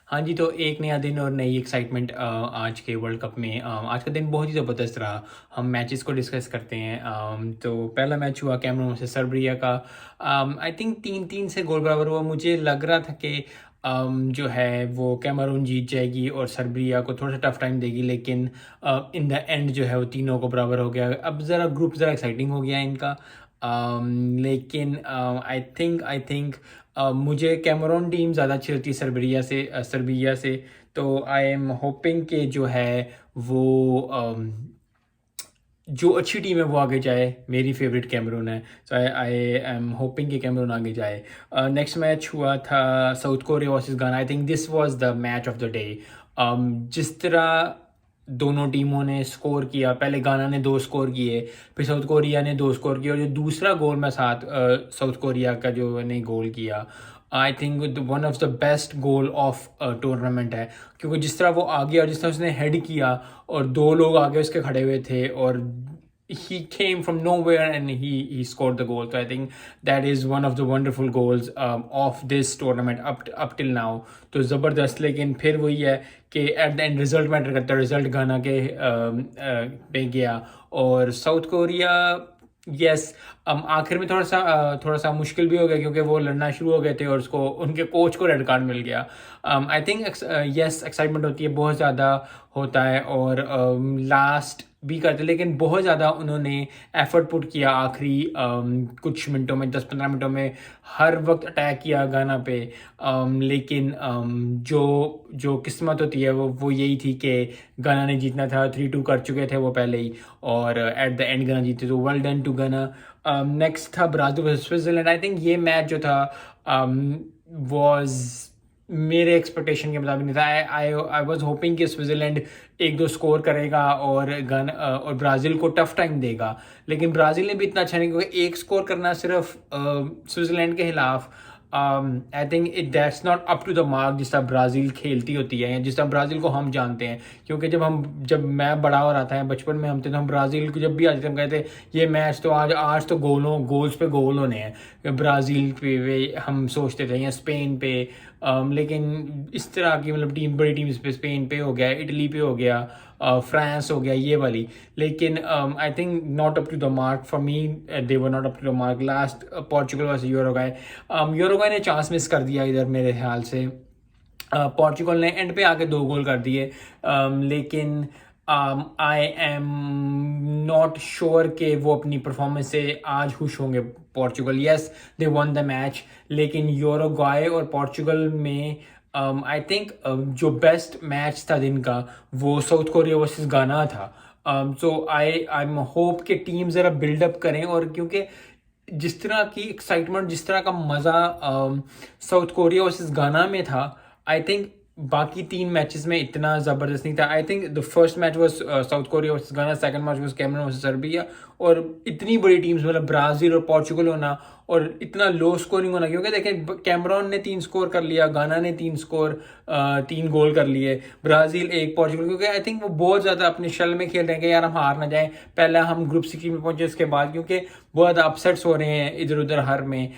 हाँ जी, तो एक नया दिन और नई एक्साइटमेंट आज के वर्ल्ड कप में। आज का दिन बहुत ही ज़बरदस्त रहा। हम मैचेस को डिस्कस करते हैं। तो पहला मैच हुआ कैमरून वर्सेस सर्बिया का। आई थिंक 3-3 से गोल बराबर हुआ। मुझे लग रहा था कि जो है वो कैमरून जीत जाएगी और सर्बिया को थोड़ा सा टफ टाइम देगी, लेकिन इन द एंड जो है वो तीनों को बराबर हो गया। अब ज़रा ग्रुप ज़रा एक्साइटिंग हो गया इनका। लेकिन आई थिंक मुझे कैमरून टीम ज़्यादा अच्छी लगती है सर्बिया से। तो आई एम होपिंग कि जो है वो जो अच्छी टीम है वो आगे जाए। मेरी फेवरेट कैमरून है, सो आई एम होपिंग कि कैमरून आगे जाए। नेक्स्ट मैच हुआ था साउथ कोरिया वर्सेस गाना। I think this was the match of the day. जिस तरह दोनों टीमों ने स्कोर किया, पहले गाना ने 2 स्कोर किए, फिर साउथ कोरिया ने 2 स्कोर किए, और जो दूसरा गोल में साउथ कोरिया का जो ने गोल किया, I think one of the best goal of tournament है। क्योंकि जिस तरह वो आ गया और जिस तरह उसने हेड किया और 2 लोग आगे उसके खड़े हुए थे, और he came from nowhere and he scored the goal. So I think that is one of the wonderful goals of this tournament up till now. तो ज़बरदस्त। लेकिन फिर वही है कि at the end result matter करता है। रिजल्ट गाना के पे गया, और साउथ कोरिया यस आखिर में थोड़ा सा मुश्किल भी हो गया, क्योंकि वो लड़ना शुरू हो गए थे और उसको उनके कोच को रेड कार्ड मिल गया। आई थिंक यस एक्साइटमेंट होती है, बहुत ज़्यादा होता है, और लास्ट भी करते, लेकिन बहुत ज़्यादा उन्होंने एफर्ट पुट किया आखिरी कुछ मिनटों में, 10-15 मिनटों में हर वक्त अटैक किया गाना पे। लेकिन जो जो किस्मत होती है वो यही थी कि गाना ने जीतना था। 3-2 कर चुके थे वो पहले ही, और एट द एंड गाना जीते, तो वेल डन टू गाना। नेक्स्ट था Brazil versus Switzerland. I think ये मैच जो था वाज मेरे एक्सपेक्टेशन के मुताबिक नहीं था। आई वाज होपिंग कि स्विट्ज़रलैंड 1-2 स्कोर करेगा और ब्राज़ील को टफ टाइम देगा, लेकिन ब्राज़ील ने भी इतना अच्छा नहीं, क्योंकि एक स्कोर करना सिर्फ स्विट्ज़रलैंड के खिलाफ I think that's not up to the mark जिस तरह ब्राज़ील खेलती होती है, या जिस तरह ब्राज़ील को हम जानते हैं। क्योंकि जब मैं बड़ा हो रहा था, बचपन में हम थे, तो हम ब्राज़ील को जब भी आते थे हम कहते ये मैच तो आज तो गोल्स पे गोल होने हैं, ब्राज़ील पे हम सोचते थे, या स्पेन पे। लेकिन इस तरह की मतलब बड़ी टीम्स पे, स्पेन पे हो गया, इटली पे हो गया, फ्रांस हो गया, ये वाली। लेकिन I think not up to the mark for me. They were not up to the mark. Last Portugal versus Uruguay. Uruguay ने चांस मिस कर दिया इधर मेरे ख्याल से। पोर्चुगल ने एंड पे आके 2 गोल कर दिए, लेकिन आई एम नॉट श्योर कि वो अपनी परफॉर्मेंस से आज खुश होंगे Portugal. Yes they one the match, लेकिन यूरुग्वे और पोर्चुगल में आई थिंक जो बेस्ट मैच था दिन का वो साउथ कोरिया वर्सेस गाना था। सो आई एम होप कि टीम ज़रा बिल्डअप करें, और क्योंकि जिस तरह की एक्साइटमेंट, जिस तरह का मज़ा साउथ कोरिया वर्सेस गाना में था, आई थिंक बाकी 3 मैचेस में इतना ज़बरदस्त नहीं था। I think the first match was South Korea versus Ghana, second match was Cameroon versus Serbia. और इतनी बड़ी टीम्स मतलब ब्राज़ील और पोर्चुगल होना, और इतना लो स्कोरिंग होना, क्योंकि देखें कैमरून ने 3 स्कोर कर लिया, गाना ने 3 गोल कर लिए, ब्राज़ील 1, पोर्चुगल, क्योंकि आई थिंक वो बहुत ज़्यादा अपने शल में खेल रहे हैं कि यार हम हार ना जाएं, पहले हम ग्रुप 16 में पहुंचे, उसके बाद क्योंकि बहुत ज़्यादा अपसेट्स हो रहे हैं इधर उधर हर में।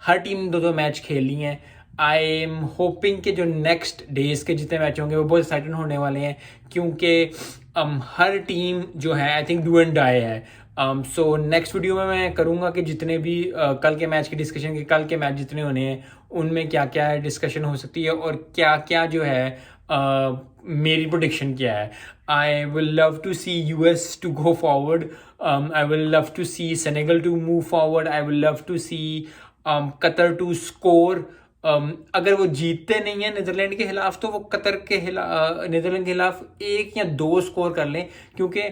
हर टीम ने 2-2 मैच खेली हैं। आई एम होपिंग कि जो नेक्स्ट डेज के जितने मैच होंगे वो बहुत एक्साइटेड होने वाले हैं, क्योंकि हर टीम जो है I think do and die है। सो नेक्स्ट वीडियो में मैं करूँगा कि जितने भी कल के मैच की डिस्कशन के, कल के मैच जितने होने हैं उनमें क्या क्या डिस्कशन हो सकती है, और क्या क्या जो है मेरी प्रोडिक्शन क्या है। I will love to see US to go forward. I will love to see Senegal to move forward. I will love to see Qatar to score. अगर वो जीतते नहीं है नीदरलैंड के खिलाफ, तो वो कतर के खिलाफ, नीदरलैंड के खिलाफ 1 या 2 स्कोर कर लें, क्योंकि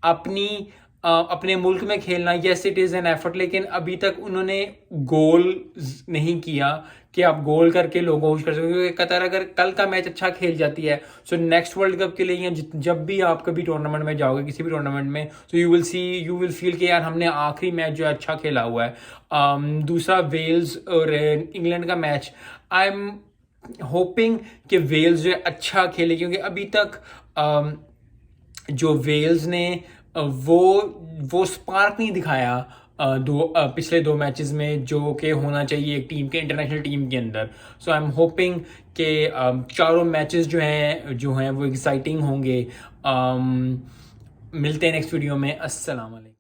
अपनी अपने मुल्क में खेलना, yes it is an effort, लेकिन अभी तक उन्होंने गोल नहीं किया कि आप गोल करके लोगों को खुश कर सकें। क्योंकि कतर अगर कल का मैच अच्छा खेल जाती है, सो नेक्स्ट वर्ल्ड कप के लिए, या जब भी आप कभी टूर्नामेंट में जाओगे, किसी भी टूर्नामेंट में, तो यू विल फील कि यार हमने आखिरी मैच जो है अच्छा खेला हुआ है। दूसरा वेल्स और इंग्लैंड का मैच, आई एम होपिंग कि वेल्स जो है अच्छा खेले, क्योंकि अभी तक जो वेल्स ने वो स्पार्क नहीं दिखाया पिछले 2 मैचेस में जो कि होना चाहिए एक टीम के इंटरनेशनल टीम के अंदर। सो आई एम होपिंग कि चारों मैचेस जो हैं वो एक्साइटिंग होंगे। मिलते हैं नेक्स्ट वीडियो में। अस्सलाम वालेकुम।